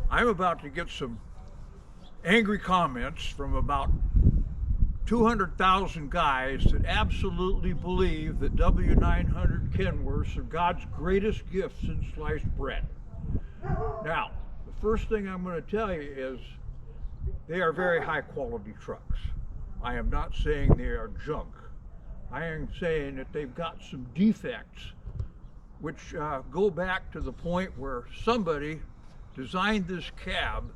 I'm about to get some angry comments from about 200,000 guys that absolutely believe that W900 Kenworths are God's greatest gift since sliced bread. Now, the first thing I'm going to tell you is they are very high quality trucks. I am not saying they are junk. I am saying that they've got some defects which go back to the point where somebody designed this cab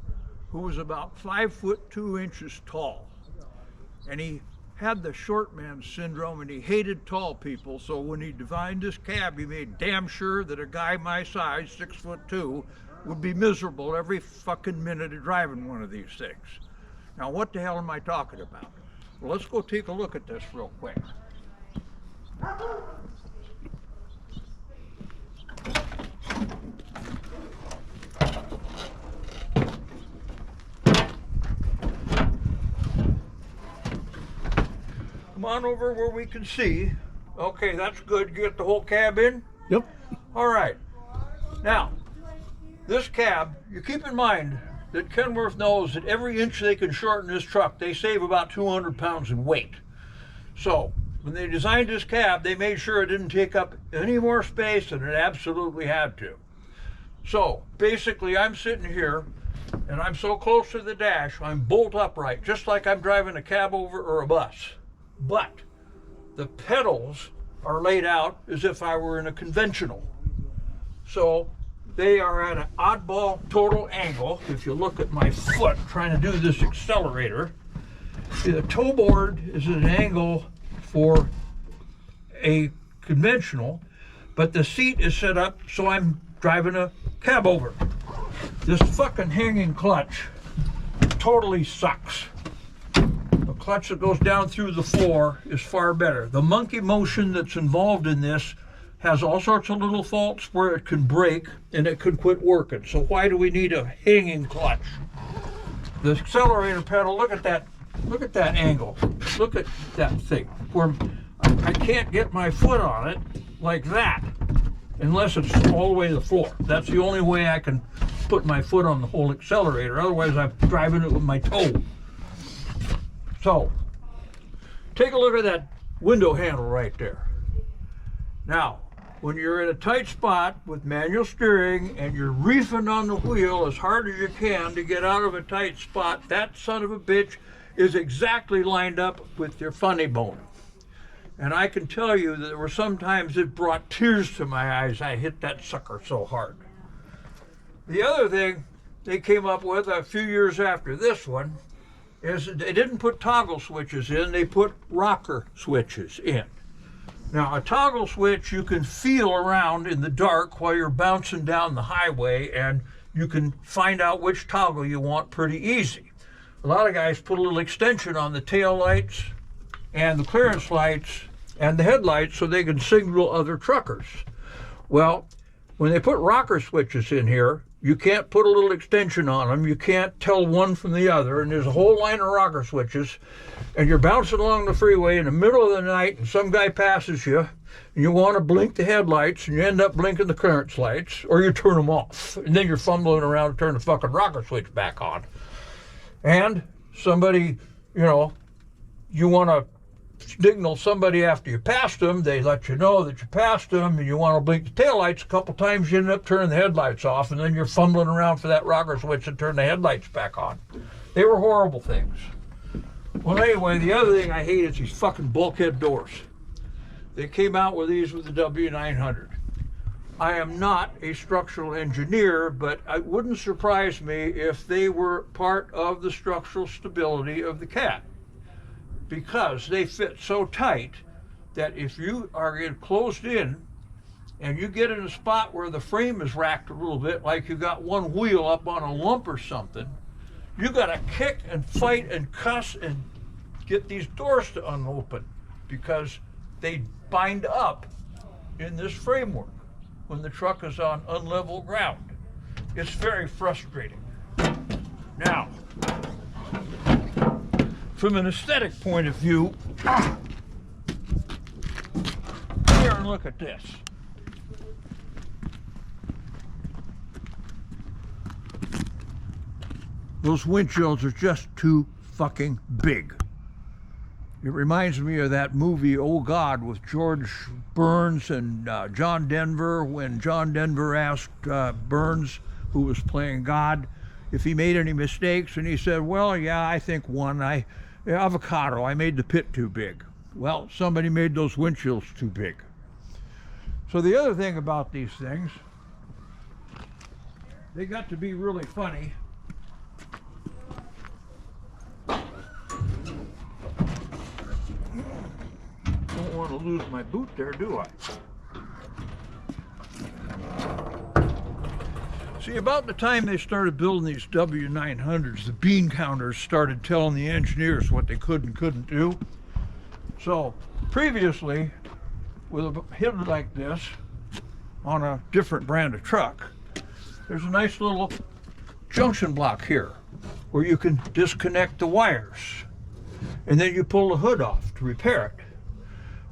who was about 5'2" tall. And he had the short man syndrome and he hated tall people. So when he designed this cab, he made damn sure that a guy my size, 6'2", would be miserable every fucking minute of driving one of these things. Now, what the hell am I talking about? Well, let's go take a look at this real quick. Come on over where we can see. Okay, that's good. You get the whole cab in? Yep. All right. Now, this cab, you keep in mind that Kenworth knows that every inch they can shorten this truck, they save about 200 pounds in weight. So, when they designed this cab, they made sure it didn't take up any more space than it absolutely had to. So, basically, I'm sitting here, and I'm so close to the dash, I'm bolt upright, just like I'm driving a cab over or a bus. But the pedals are laid out as if I were in a conventional. So they are at an oddball total angle. If you look at my foot trying to do this accelerator, see, the toe board is at an angle for a conventional, but the seat is set up so I'm driving a cab over. This fucking hanging clutch totally sucks. The clutch that goes down through the floor is far better. The monkey motion that's involved in this has all sorts of little faults where it can break and it could quit working. So why do we need a hanging clutch? The accelerator pedal, look at that angle. Look at that thing. Where I can't get my foot on it like that unless it's all the way to the floor. That's the only way I can put my foot on the whole accelerator. Otherwise I'm driving it with my toe. So, take a look at that window handle right there. Now, when you're in a tight spot with manual steering and you're reefing on the wheel as hard as you can to get out of a tight spot, that son of a bitch is exactly lined up with your funny bone. And I can tell you that there were some times it brought tears to my eyes. I hit that sucker so hard. The other thing they came up with a few years after this one is they didn't put toggle switches in, they put rocker switches in. Now, a toggle switch you can feel around in the dark while you're bouncing down the highway, and you can find out which toggle you want pretty easy. A lot of guys put a little extension on the tail lights and the clearance lights and the headlights so they can signal other truckers. Well, when they put rocker switches in here, you can't put a little extension on them. You can't tell one from the other. And there's a whole line of rocker switches. And you're bouncing along the freeway in the middle of the night and some guy passes you. And you want to blink the headlights and you end up blinking the clearance lights. Or you turn them off. And then you're fumbling around to turn the fucking rocker switch back on. And somebody, you want to signal somebody after you passed them, they let you know that you passed them, and you want to blink the taillights a couple times, you end up turning the headlights off, and then you're fumbling around for that rocker switch and turn the headlights back on. They were horrible things. Well, anyway, the other thing I hate is these fucking bulkhead doors. They came out with these with the W900. I am not a structural engineer, but it wouldn't surprise me if they were part of the structural stability of the cab, because they fit so tight that if you are closed in and you get in a spot where the frame is racked a little bit, like you got one wheel up on a lump or something, you got to kick and fight and cuss and get these doors to unopen because they bind up in this framework when the truck is on unlevel ground. It's very frustrating. Now, from an aesthetic point of view, here and look at this. those windshields are just too fucking big. It reminds me of that movie, Oh God, with George Burns and John Denver, when John Denver asked Burns, who was playing God, if he made any mistakes, and he said, well, yeah, I think one. Avocado, I made the pit too big. Well, somebody made those windshields too big. So the other thing about these things, they got to be really funny. Don't want to lose my boot there, do I? See, about the time they started building these W900s, the bean counters started telling the engineers what they could and couldn't do. So previously, with a hood like this on a different brand of truck, there's a nice little junction block here where you can disconnect the wires, and then you pull the hood off to repair it.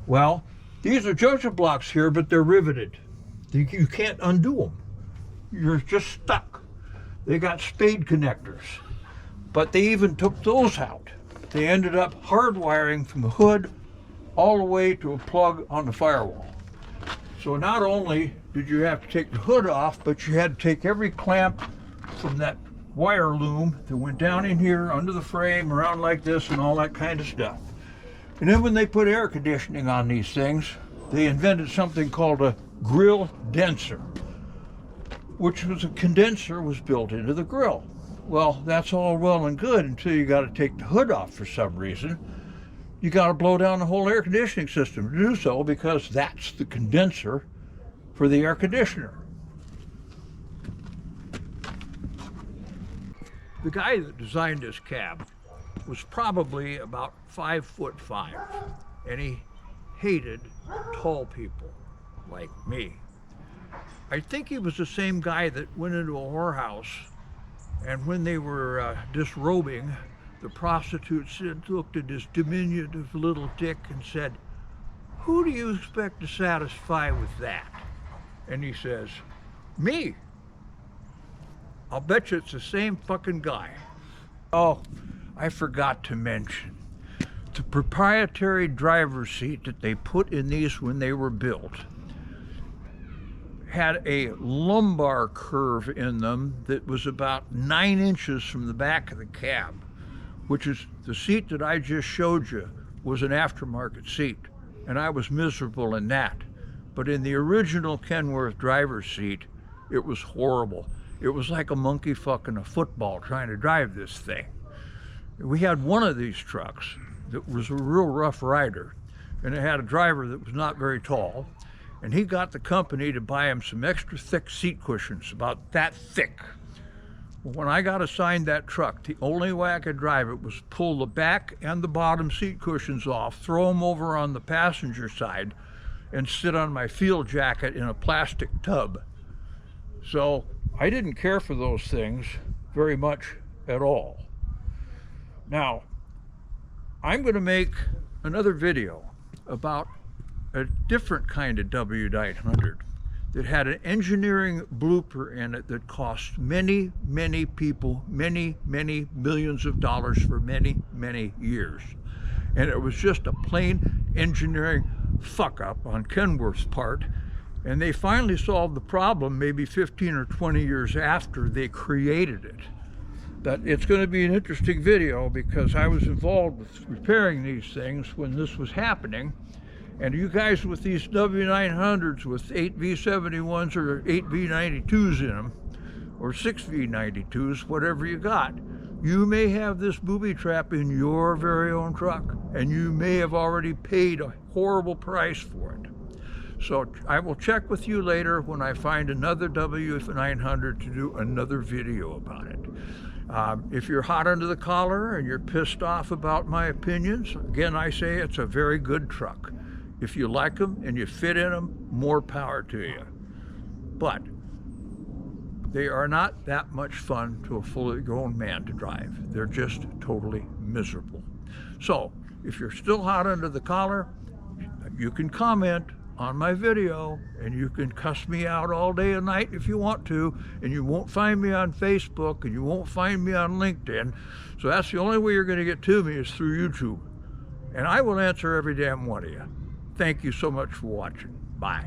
Well, these are junction blocks here, but they're riveted. You can't undo them. You're just stuck. They got spade connectors, but they even took those out. They ended up hardwiring from the hood all the way to a plug on the firewall. So not only did you have to take the hood off, but you had to take every clamp from that wire loom that went down in here under the frame, around like this, and all that kind of stuff. And then when they put air conditioning on these things, they invented something called a grill denser, which was a condenser was built into the grill. Well, that's all well and good until you got to take the hood off for some reason. You got to blow down the whole air conditioning system to do so, because that's the condenser for the air conditioner. The guy that designed this cab was probably about 5'5", and he hated tall people like me. I think he was the same guy that went into a whorehouse, and when they were disrobing, the prostitutes looked at his diminutive little dick and said, "Who do you expect to satisfy with that?" And he says, "Me." I'll bet you it's the same fucking guy. Oh, I forgot to mention, the proprietary driver's seat that they put in these when they were built had a lumbar curve in them that was about 9 inches from the back of the cab, which is the seat that I just showed you was an aftermarket seat, and I was miserable in that. But in the original Kenworth driver's seat, it was horrible. It was like a monkey fucking a football trying to drive this thing. We had one of these trucks that was a real rough rider, and it had a driver that was not very tall, and he got the company to buy him some extra thick seat cushions, about that thick. When I got assigned that truck, the only way I could drive it was pull the back and the bottom seat cushions off, throw them over on the passenger side, and sit on my field jacket in a plastic tub. So I didn't care for those things very much at all. Now, I'm going to make another video about a different kind of W900 that had an engineering blooper in it that cost many, many people many, many millions of dollars for many, many years. And it was just a plain engineering fuck up on Kenworth's part. And they finally solved the problem maybe 15 or 20 years after they created it. But it's going to be an interesting video because I was involved with repairing these things when this was happening. And you guys with these W900s with 8 V71s or 8 V92s in them, or 6 V92s, whatever you got, you may have this booby trap in your very own truck, and you may have already paid a horrible price for it. So I will check with you later when I find another W900 to do another video about it. If you're hot under the collar and you're pissed off about my opinions, again, I say it's a very good truck. If you like them and you fit in them, more power to you. But they are not that much fun to a fully grown man to drive. They're just totally miserable. So if you're still hot under the collar, you can comment on my video, and you can cuss me out all day and night if you want to, and you won't find me on Facebook, and you won't find me on LinkedIn. So that's the only way you're going to get to me is through YouTube. And I will answer every damn one of you. Thank you so much for watching. Bye.